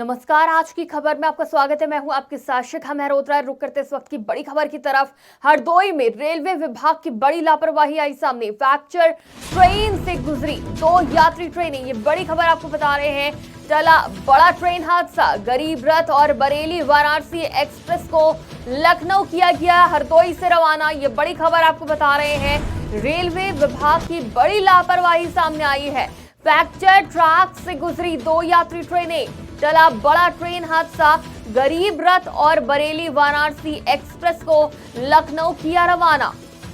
नमस्कार। आज की खबर में आपका स्वागत है। मैं हूं आपके साथ शिखा मेहरोत्रा। रुक करते इस वक्त की बड़ी खबर की तरफ। हरदोई में रेलवे विभाग की बड़ी लापरवाही आई सामने। फ्रैक्चर ट्रेन से गुजरी 2 यात्री ट्रेनें, ये बड़ी खबर आपको बता रहे हैं। टला बड़ा ट्रेन हादसा। गरीब रथ और बरेली वाराणसी एक्सप्रेस को लखनऊ किया गया हरदोई से रवाना, ये बड़ी खबर आपको बता रहे हैं। रेलवे विभाग की बड़ी लापरवाही सामने आई है। फ्रैक्चर ट्रैक से गुजरी 2 यात्री ट्रेनें, टला बड़ा ट्रेन हादसा। गरीब रथ और बरेली वाराणसी एक्सप्रेस को लखनऊ किया रवाना।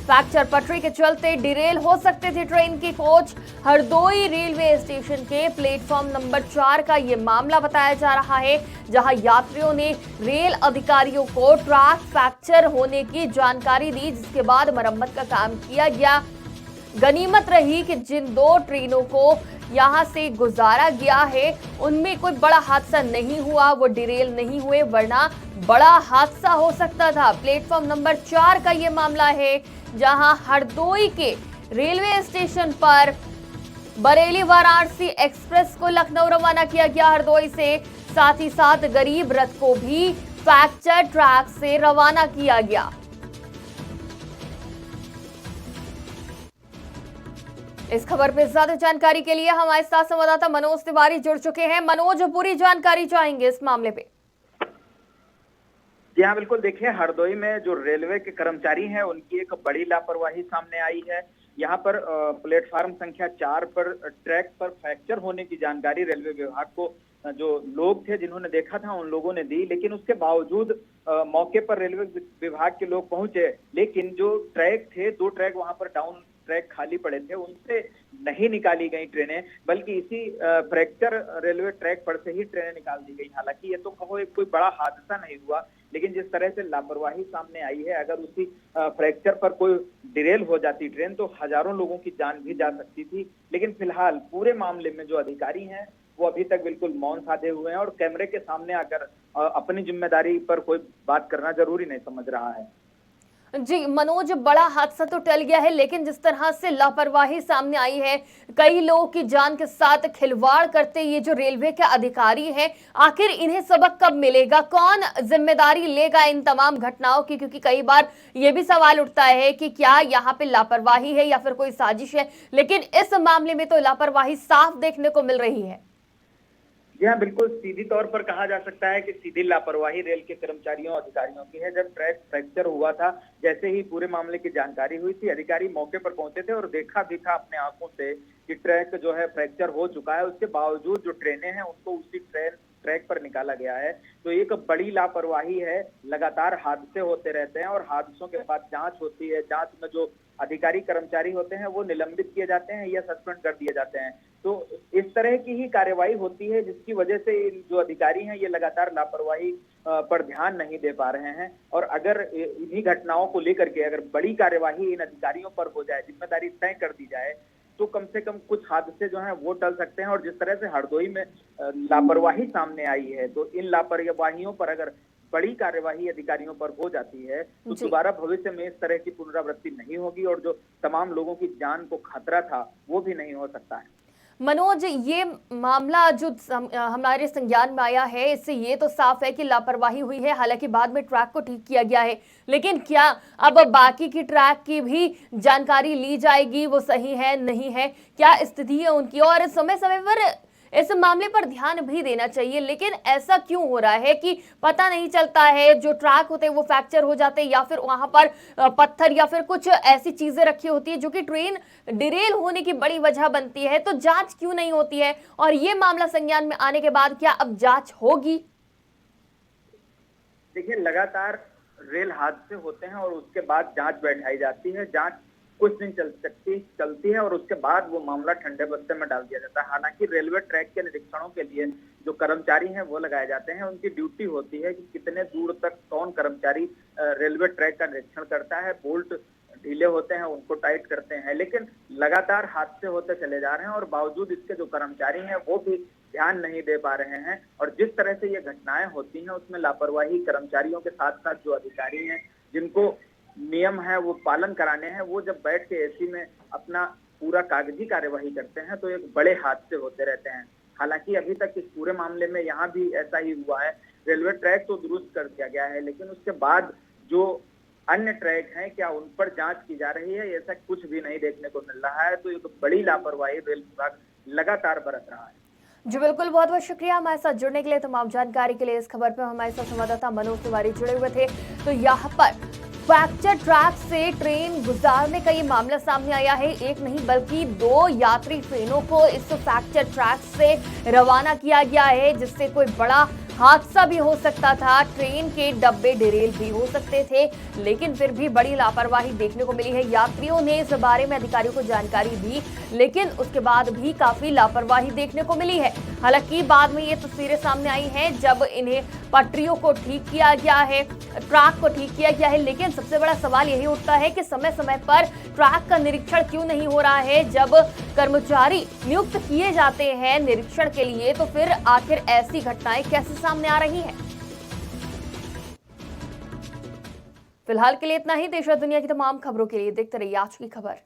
फ्रैक्चर पटरी के चलते डिरेल हो सकते थे ट्रेन के कोच। हरदोई रेलवे स्टेशन के प्लेटफॉर्म नंबर 4 का ये मामला बताया जा रहा है, जहां यात्रियों ने रेल अधिकारियों को ट्रैक फ्रैक्चर होने की जानकारी दी, जिसके बाद मरम्मत का काम किया गया। गनीमत रही कि जिन 2 ट्रेनों को यहां से गुजारा गया है उनमें कोई बड़ा हादसा नहीं हुआ, वो डिरेल नहीं हुए, वरना बड़ा हादसा हो सकता था। प्लेटफॉर्म नंबर 4 का ये मामला है, जहां हरदोई के रेलवे स्टेशन पर बरेली वाराणसी एक्सप्रेस को लखनऊ रवाना किया गया हरदोई से। साथ ही साथ गरीब रथ को भी फ्रैक्चर ट्रैक से रवाना किया गया। इस खबर पर ज्यादा जानकारी के लिए हमारे साथ संवाददाता मनोज तिवारी जुड़ चुके हैं। मनोज, पूरी जानकारी चाहेंगे इस मामले पे। जी हाँ, बिल्कुल। देखिए, हरदोई में जो रेलवे के कर्मचारी हैं उनकी एक बड़ी लापरवाही सामने आई है। यहाँ पर प्लेटफार्म संख्या 4 पर ट्रैक पर फ्रैक्चर होने की जानकारी रेलवे विभाग को जो लोग थे जिन्होंने देखा था उन लोगों ने दी, लेकिन उसके बावजूद मौके पर रेलवे विभाग के लोग पहुंचे, लेकिन जो ट्रैक थे 2 ट्रैक वहां पर डाउन ट्रैक खाली पड़े थे, उनसे नहीं निकाली गई ट्रेनें, बल्कि इसी फ्रैक्चर रेलवे ट्रैक पर से ही ट्रेनें निकाल दी गई। हालांकि ये तो कहो एक कोई बड़ा हादसा नहीं हुआ, लेकिन जिस तरह से लापरवाही सामने आई है, अगर उसी फ्रैक्चर पर कोई डिरेल हो जाती ट्रेन तो हजारों लोगों की जान भी जा सकती थी। लेकिन फिलहाल पूरे मामले में जो अधिकारी हैं वो अभी तक बिल्कुल मौन साधे हुए हैं और कैमरे के सामने आकर अपनी जिम्मेदारी पर कोई बात करना जरूरी नहीं समझ रहा है। जी मनोज, बड़ा हादसा तो टल गया है, लेकिन जिस तरह से लापरवाही सामने आई है, कई लोगों की जान के साथ खिलवाड़ करते ये जो रेलवे के अधिकारी हैं, आखिर इन्हें सबक कब मिलेगा? कौन जिम्मेदारी लेगा इन तमाम घटनाओं की? क्योंकि कई बार ये भी सवाल उठता है कि क्या यहाँ पे लापरवाही है या फिर कोई साजिश है, लेकिन इस मामले में तो लापरवाही साफ देखने को मिल रही है। जी हाँ, बिल्कुल। सीधी तौर पर कहा जा सकता है कि सीधी लापरवाही रेल के कर्मचारियों अधिकारियों की है। जब ट्रैक फ्रैक्चर हुआ था, जैसे ही पूरे मामले की जानकारी हुई थी, अधिकारी मौके पर पहुंचे थे और देखा भी था अपने आंखों से कि ट्रैक जो है फ्रैक्चर हो चुका है। उसके बावजूद जो ट्रेनें हैं उनको उसी ट्रैक पर निकाला गया है, तो एक बड़ी लापरवाही है। लगातार हादसे होते रहते हैं और हादसों के बाद जांच होती है। जांच में जो अधिकारी कर्मचारी होते हैं वो निलंबित किए जाते हैं या सस्पेंड कर दिए जाते हैं। तो इस तरह की ही कार्रवाई होती है, जिसकी वजह से जो अधिकारी हैं ये लगातार लापरवाही पर ध्यान नहीं दे पा रहे हैं। और अगर इन्हीं घटनाओं को लेकर के अगर बड़ी कार्यवाही इन अधिकारियों पर हो जाए, जिम्मेदारी तय कर दी जाए, तो कम से कम कुछ हादसे जो हैं वो टल सकते हैं। और जिस तरह से हरदोई में लापरवाही सामने आई है, तो इन लापरवाहियों पर अगर बड़ी कार्यवाही अधिकारियों पर हो जाती है तो दोबारा भविष्य में इस तरह की पुनरावृत्ति नहीं होगी और जो तमाम लोगों की जान को खतरा था वो भी नहीं हो सकता है। मनोज, ये मामला जो हमारे संज्ञान में आया है, इससे ये तो साफ है कि लापरवाही हुई है। हालांकि बाद में ट्रैक को ठीक किया गया है, लेकिन क्या अब बाकी की ट्रैक की भी जानकारी ली जाएगी, वो सही है नहीं है, क्या स्थिति है उनकी? और समय समय पर इस मामले पर ध्यान भी देना चाहिए, लेकिन ऐसा क्यों हो रहा है कि पता नहीं चलता है? जो ट्रैक होते हैं वो फ्रैक्चर हो जाते हैं, या फिर वहां पर पत्थर या फिर कुछ ऐसी चीजें रखी होती है जो कि ट्रेन डिरेल होने की बड़ी वजह बनती है, तो जांच क्यों नहीं होती है? और ये मामला संज्ञान में आने के बाद क्या अब जांच होगी? देखिए, लगातार रेल हादसे होते हैं और उसके बाद जांच बैठाई जाती है। जांच कुछ दिन चलती है और उसके बाद वो मामला ठंडे बस्ते में डाल दिया जाता है। हालांकि रेलवे ट्रैक के निरीक्षणों के लिए जो कर्मचारी हैं वो लगाए जाते हैं। उनकी ड्यूटी होती है कि कितने दूर तक कौन कर्मचारी रेलवे ट्रैक का निरीक्षण करता है। बोल्ट ढीले होते हैं उनको टाइट करते हैं, लेकिन लगातार हादसे होते चले जा रहे हैं और बावजूद इसके जो कर्मचारी हैं वो भी ध्यान नहीं दे पा रहे हैं। और जिस तरह से ये घटनाएं होती हैं उसमें लापरवाही कर्मचारियों के साथ साथ जो अधिकारी हैं जिनको नियम है वो पालन कराने हैं, वो जब बैठ के एसी में अपना पूरा कागजी कार्यवाही करते हैं तो एक बड़े हादसे होते रहते हैं। हालांकि अभी तक इस पूरे मामले में यहाँ भी ऐसा ही हुआ है। रेलवे ट्रैक तो दुरुस्त कर दिया गया है, लेकिन उसके बाद जो अन्य ट्रैक हैं क्या उन पर जांच की जा रही है, ऐसा कुछ भी नहीं देखने को मिल रहा है। तो एक बड़ी लापरवाही रेल विभाग लगातार बरत रहा है। जी बिल्कुल, बहुत बहुत शुक्रिया हमारे साथ जुड़ने के लिए, तमाम जानकारी के लिए। इस खबर पर हमारे साथ संवाददाता मनोज तिवारी जुड़े हुए थे। तो यहाँ पर फ्रैक्चर ट्रैक से ट्रेन गुजारने का ये मामला सामने आया है। एक नहीं बल्कि 2 यात्री ट्रेनों को इस फ्रैक्चर ट्रैक से रवाना किया गया है, जिससे कोई बड़ा हादसा भी हो सकता था, ट्रेन के डब्बे डिरेल भी हो सकते थे, लेकिन फिर भी बड़ी लापरवाही देखने को मिली है। यात्रियों ने इस बारे में अधिकारियों को जानकारी दी, लेकिन उसके बाद भी काफी लापरवाही देखने को मिली है। हालांकि बाद में ये तस्वीरें सामने आई हैं जब इन्हें पटरियों को ठीक किया गया है, ट्रैक को ठीक किया गया है, लेकिन सबसे बड़ा सवाल यही उठता है कि समय समय पर ट्रैक का निरीक्षण क्यों नहीं हो रहा है। जब कर्मचारी नियुक्त किए जाते हैं निरीक्षण के लिए, तो फिर आखिर ऐसी घटनाएं कैसे सामने आ रही हैं। फिलहाल के लिए इतना ही। देश और दुनिया की तमाम खबरों के लिए देखते रहिए आज की खबर।